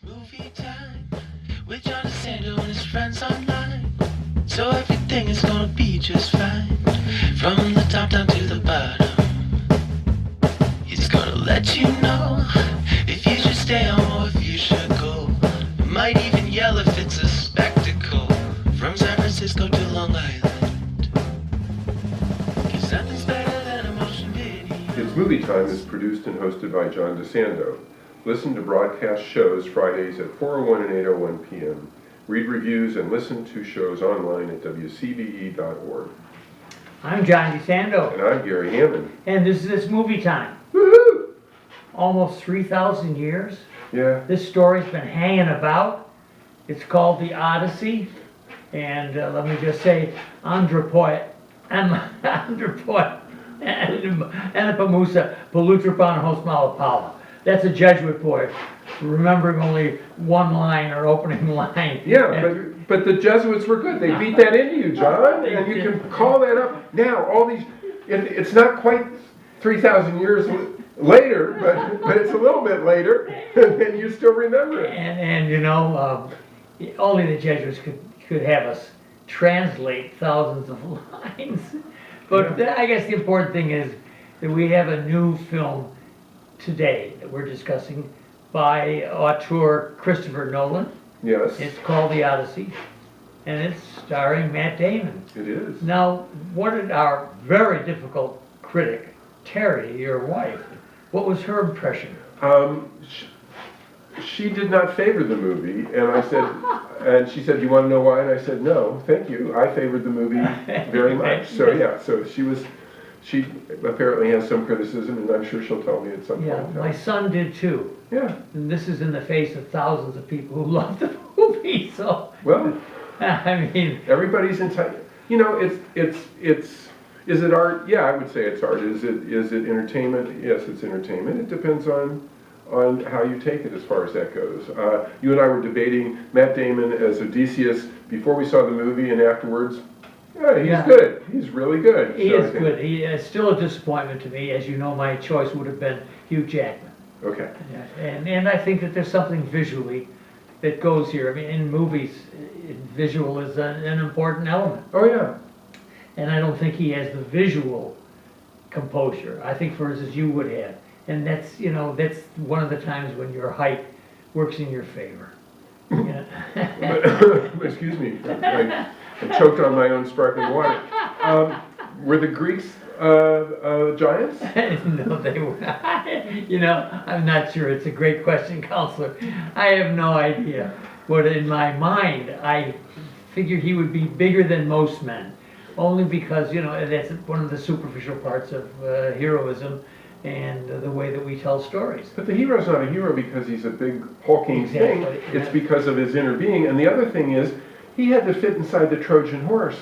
Movie time with John DeSando and his friends online. So everything is gonna be just fine. From the top down to the bottom. He's gonna let you know if you should stay home or if you should go. Might even yell if it's a spectacle. From San Francisco to Long Island. 'Cause nothing's better than a motion video. It's Movie Time is produced and hosted by John DeSando. Listen to broadcast shows Fridays at 4:01 and 8:01 p.m. Read reviews and listen to shows online at WCBE.org. I'm John DeSando, And I'm Gary Hammond. and this is Movie Time. Woohoo! Almost 3,000 years. Yeah. This story's been hanging about. It's called the Odyssey, and let me just say, Andrapoet, Anapamusa, Palutrapan Hosmalapala. That's a Jesuit boy, remembering only one line or opening line. Yeah, but the Jesuits were good. They beat that into you, John, and you can call that up. Now, all these, it's not quite 3,000 years later, but it's a little bit later, and you still remember it. And you know, only the Jesuits could have us translate thousands of lines. But I guess the important thing is that we have a new film today that we're discussing by auteur Christopher Nolan. Yes. It's called The Odyssey, and it's starring Matt Damon. It is. Now, what did our very difficult critic, Terry, your wife, what was her impression? She did not favor the movie, and she said, "Do you want to know why?" And I said, "No, thank you. I favored the movie very much." So yeah, so she apparently has some criticism, and I'm sure she'll tell me at some point. Yeah, my son did too. Yeah. And this is in the face of thousands of people who love the movie, so. Well, I mean. everybody's entitled. You know, is it art? Yeah, I would say it's art. Is it entertainment? Yes, it's entertainment. It depends on how you take it as far as that goes. You and I were debating Matt Damon as Odysseus before we saw the movie, and afterwards, yeah, he's good. He's really good. He is good. He is still a disappointment to me. As you know, my choice would have been Hugh Jackman. Okay. And I think that there's something visually that goes here. I mean, in movies, visual is an important element. Oh yeah. And I don't think he has the visual composure. I think, for instance, you would have. And that's, you know, that's one of the times when your height works in your favor. Yeah. Excuse me. I choked on my own sparkling water. Were the Greeks giants? No, they were not. You know, I'm not sure. It's a great question, Counselor. I have no idea. But in my mind, I figured he would be bigger than most men. Only because, you know, that's one of the superficial parts of heroism and the way that we tell stories. But the hero's not a hero because he's a big hulking thing. It's because of his inner being. And the other thing is, he had to fit inside the Trojan horse.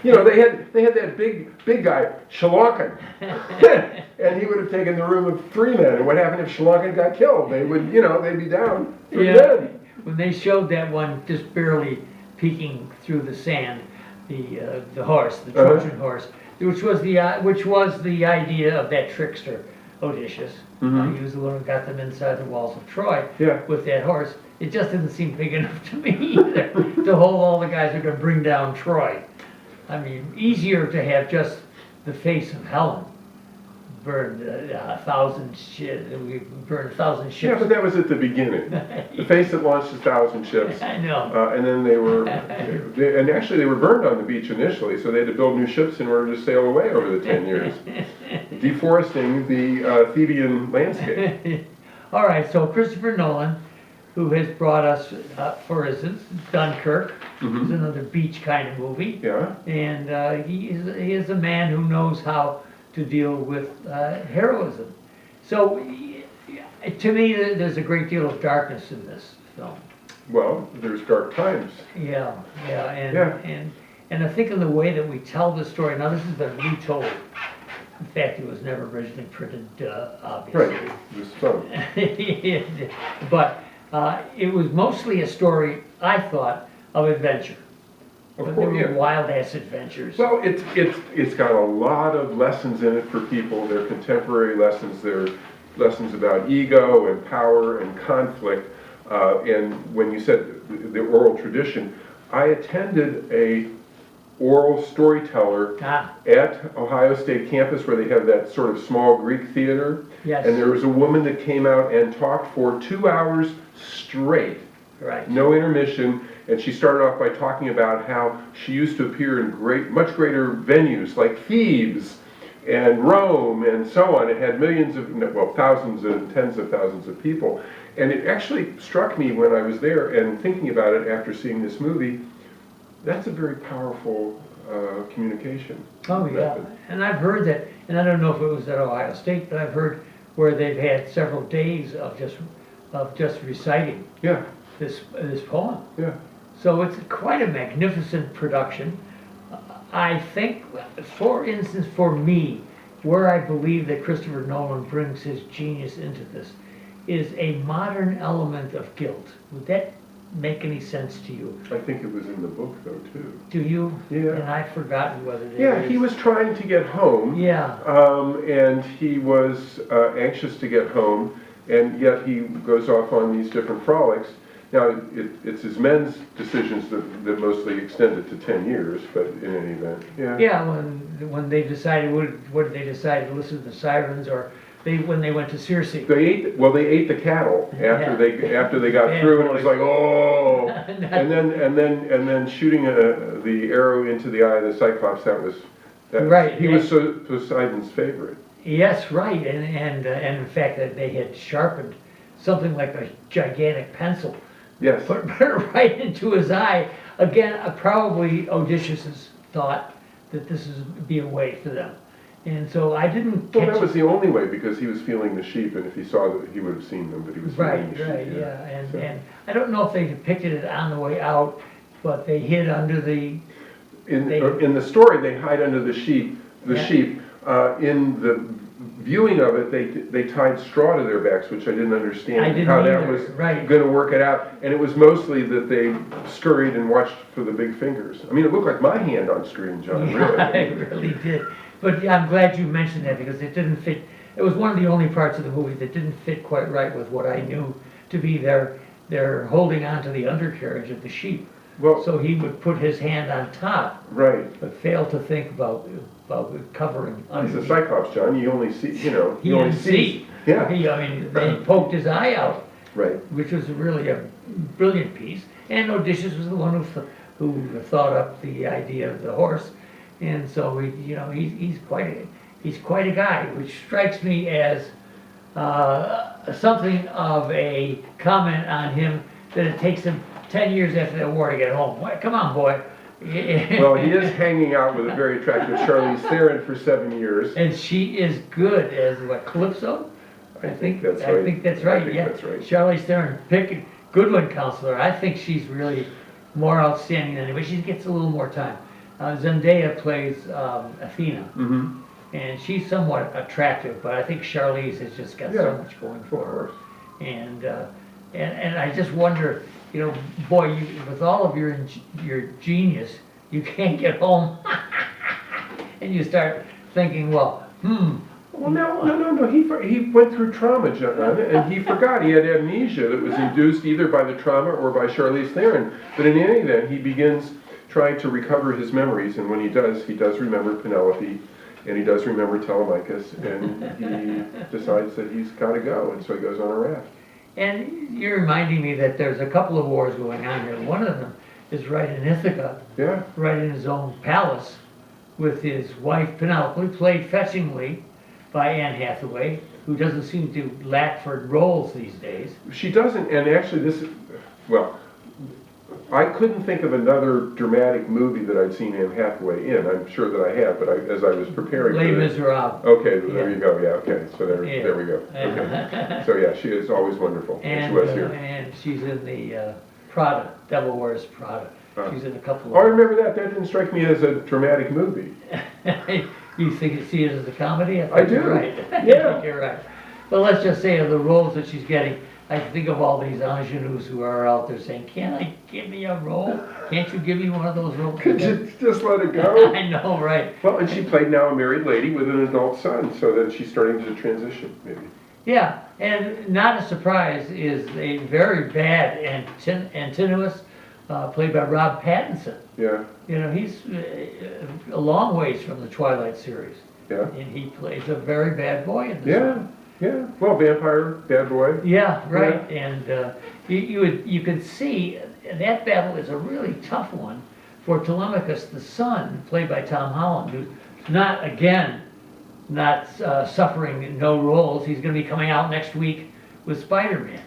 You know, they had that big guy, Shalonkin, and he would have taken the room of 3 men. And what happened if Shalonkin got killed? They would, you know, they'd be down for dead. When they showed that one just barely peeking through the sand, the horse, the Trojan horse, which was the idea of that trickster Odysseus. Mm-hmm. He was the one who got them inside the walls of Troy with that horse. It just didn't seem big enough to me either to hold all the guys who are going to bring down Troy. I mean, easier to have just the face of Helen burned 1,000 ships. We burned 1,000 ships. Yeah, but that was at the beginning. The face that launched 1,000 ships. I know. And then they were burned on the beach initially, so they had to build new ships in order to sail away over the 10 years, deforesting the Theban landscape. All right, so Christopher Nolan, who has brought us, for instance, Dunkirk. Mm-hmm. It's another beach kind of movie. Yeah. And he is a man who knows how to deal with heroism. So, to me, there's a great deal of darkness in this film. Well, there's dark times. Yeah, and I think in the way that we tell the story, now this has been retold. In fact, it was never originally printed, obviously. Right, this film. But it was mostly a story, I thought, of adventure. Of course, yeah. Wild-ass adventures. Well, it's got a lot of lessons in it for people. They're contemporary lessons. They're lessons about ego and power and conflict. And when you said the oral tradition, I attended a oral storyteller at Ohio State campus where they have that sort of small Greek theater. Yes. And there was a woman that came out and talked for 2 hours straight. Right. No intermission. And she started off by talking about how she used to appear in much greater venues like Thebes and Rome and so on. It had millions of, well, thousands and tens of thousands of people. And it actually struck me when I was there and thinking about it after seeing this movie, that's a very powerful communication Oh, yeah. method. And I've heard that, and I don't know if it was at Ohio State, but I've heard where they've had several days of just reciting Yeah, this poem. yeah. So it's quite a magnificent production. I think, for instance, for me, where I believe that Christopher Nolan brings his genius into this is a modern element of guilt. Would that make any sense to you? I think it was in the book though too. Do you? Yeah. And I've forgotten whether it Yeah, is. he was trying to get home. Yeah. And he was anxious to get home, and yet he goes off on these different frolics. Now, it's his men's decisions that mostly extended to 10 years, but in any event, yeah. Yeah, when they decided, what did they decide, to listen to the sirens, or when they went to Circe? They ate the cattle after they got Bad through, and it was boys. like, oh, and then shooting the arrow into the eye of the Cyclops. Right. He was Poseidon's favorite. Yes, right, and in fact that they had sharpened something like a gigantic pencil, Yes. put it right into his eye. Again, probably Odysseus thought that this would be a way for them, and so I didn't Well, catch that was the only way, because he was feeling the sheep, and if he saw that, he would have seen them, but he was feeling the sheep. Right, and I don't know if they depicted it on the way out, but they hid under the. In the story, they hide under the sheep. Yeah. In the viewing of it, they tied straw to their backs, which I didn't understand I didn't how that either, was right. going to work it out. And it was mostly that they scurried and watched for the big fingers. I mean, it looked like my hand on screen, John. Yeah, Really. it really did. But yeah, I'm glad you mentioned that, because it didn't fit. It was one of the only parts of the movie that didn't fit quite right with what I knew to be their holding on to the undercarriage of the sheep. Well, So he would put his hand on top, right. but failed to think about covering He's a underneath. Cyclops, John. You only see, He only didn't see. Yeah. I mean, they poked his eye out, Right. which was really a brilliant piece. And Odysseus was the one who thought up the idea of the horse, and so he's quite a guy, which strikes me as something of a comment on him, that it takes him 10 years after the war to get home. Why, come on, boy. Well, he is hanging out with a very attractive Charlize Theron for 7 years. And she is good as what, Calypso? I think that's right. I think that's right. I think Yeah. that's right. Charlize Theron, good one, counselor. I think she's really more outstanding than anybody. She gets a little more time. Zendaya plays Athena, Mm-hmm. and she's somewhat attractive, but I think Charlize has just got so Yeah. much going for her. And I just wonder, boy, with all of your genius, you can't get home, and you start thinking, well, Well, no. He went through trauma, John, and he forgot. He had amnesia that was induced either by the trauma or by Charlize Theron. But in any event, he begins trying to recover his memories, and when he does remember Penelope, and he does remember Telemachus, and he decides that he's got to go, and so he goes on a raft. And you're reminding me that there's a couple of wars going on here. One of them is right in Ithaca, Yeah. right in his own palace, with his wife Penelope, played fetchingly by Anne Hathaway, who doesn't seem to lack for roles these days. She doesn't, and actually I couldn't think of another dramatic movie that I'd seen Anne Hathaway in. I'm sure that I have, but as I was preparing Les for this. Miserables. Okay, there you go, yeah, okay, so there Yeah. we go. Okay. So yeah, she is always wonderful, and And, she was here. and she's in the Prada, Devil Wears Prada. She's in a couple Oh, I of... remember that didn't strike me as a dramatic movie. You see it as a comedy? I do. You're right. Yeah. I think you're right. But let's just say of the roles that she's getting, I think of all these ingenues who are out there saying, "Can't I give me a role? Can't you give me one of those roles?" Could you just let it go? I know, right? Well, and she played now a married lady with an adult son, so then she's starting to transition, maybe. Yeah, and not a surprise is a very bad Antinous, played by Rob Pattinson. Yeah, You know, he's a long ways from the Twilight series, yeah, and he plays a very bad boy in this yeah, one. yeah. Well, vampire, bad boy. Yeah, right, and you could see that battle is a really tough one for Telemachus the son, played by Tom Holland, who's not suffering no roles. He's going to be coming out next week with Spider-Man.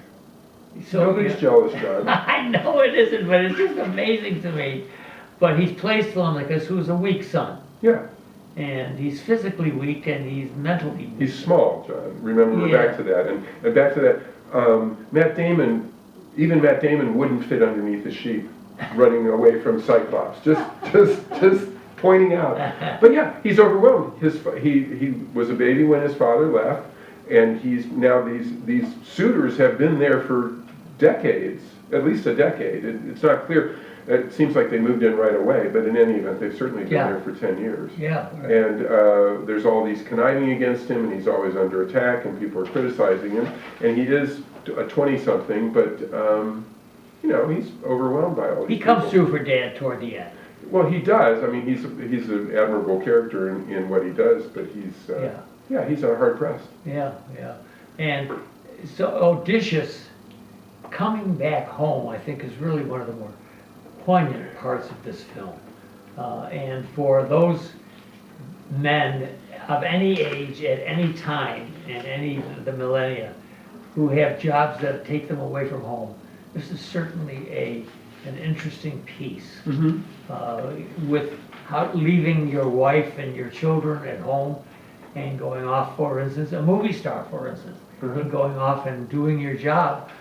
So, Nobody's jealous, John. I know it isn't, but it's just amazing to me. But he plays Telemachus, who's a weak son. Yeah, And he's physically weak and he's mentally weak. he's small, John. Remember, we're back to that. And back to that, even Matt Damon wouldn't fit underneath the sheep running away from Cyclops. Just pointing out. But yeah, he's overwhelmed. He was a baby when his father left, and he's now these suitors have been there for decades, at least a decade. It's not clear. It seems like they moved in right away, but in any event, they've certainly been there for 10 years. Yeah. Right. And there's all these conniving against him, and he's always under attack, and people are criticizing him. And he is a 20-something, but you know, he's overwhelmed by all these He comes people. through for Dad toward the end. Well, he does. I mean, he's an admirable character in what he does, but he's he's hard pressed. Yeah. And so Odysseus coming back home, I think, is really one of the more poignant parts of this film. And for those men of any age, at any time, in any of the millennia, who have jobs that take them away from home, this is certainly an interesting piece. Mm-hmm. With leaving your wife and your children at home and going off, for instance, a movie star, for instance, and going off and doing your job.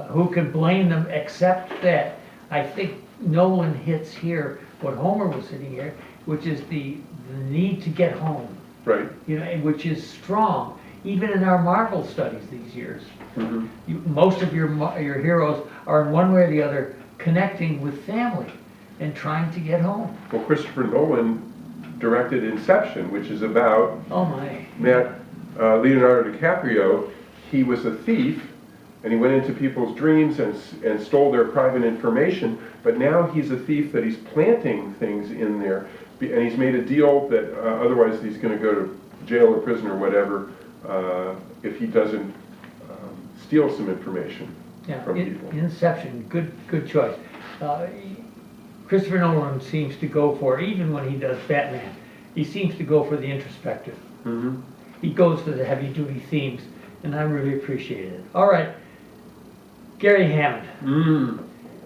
Who can blame them, except that I think Nolan hits here what Homer was hitting here, which is the need to get home. Right. You know, which is strong, even in our Marvel studies these years. Mm-hmm. Most of your heroes are in one way or the other connecting with family and trying to get home. Well, Christopher Nolan directed Inception, which is about Leonardo DiCaprio. He was a thief, and he went into people's dreams and stole their private information, but now he's a thief that he's planting things in there, and he's made a deal that otherwise he's going to go to jail or prison or whatever if he doesn't steal some information from people. Inception, good choice. Christopher Nolan seems to go for, even when he does Batman, he seems to go for the introspective. Mm-hmm. He goes for the heavy-duty themes, and I really appreciate it. All right, Gary Hammond.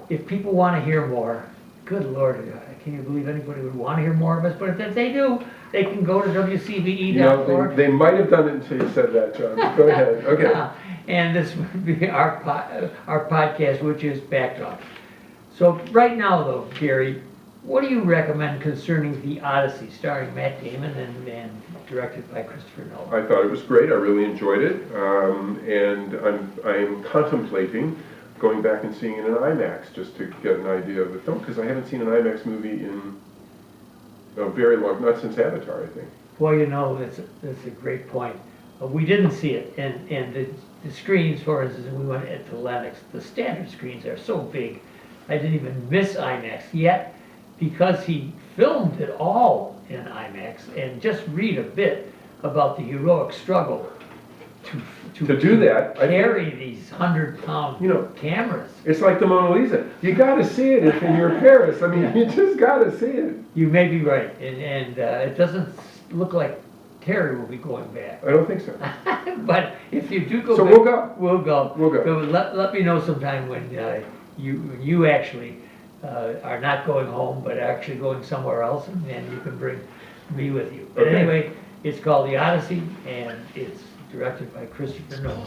If people want to hear more, good Lord, can you believe anybody would want to hear more of us? But if they do, they can go to WCBE.org. They might have done it until you said that, John. Go ahead. Okay. And this would be our podcast, which is Backtalk. So right now, though, Gary, what do you recommend concerning the Odyssey, starring Matt Damon and directed by Christopher Nolan? I thought it was great. I really enjoyed it, and I'm contemplating going back and seeing it in IMAX just to get an idea of the film, because I haven't seen an IMAX movie in a very long, not since Avatar, I think. Well, you know, that's a great point. We didn't see it, and the screens, for instance, we went to Lennox, the standard screens are so big, I didn't even miss IMAX yet, because he filmed it all in IMAX, and just read a bit about the heroic struggle to do that, carry these 100-pound cameras. It's like the Mona Lisa. You got to see it if you're in Paris. I mean, you just got to see it. You may be right, and it doesn't look like Terry will be going back. I don't think so. But if you do go back, we'll go. We'll go. So let me know sometime when you actually are not going home, but actually going somewhere else, and you can bring me with you. But anyway, it's called The Odyssey, and it's directed by Christopher Nolan.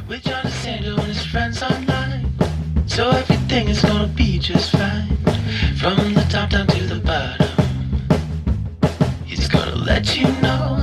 With John DeSando and his friends online, so everything is gonna be just fine. From the top down to the bottom, he's gonna let you know.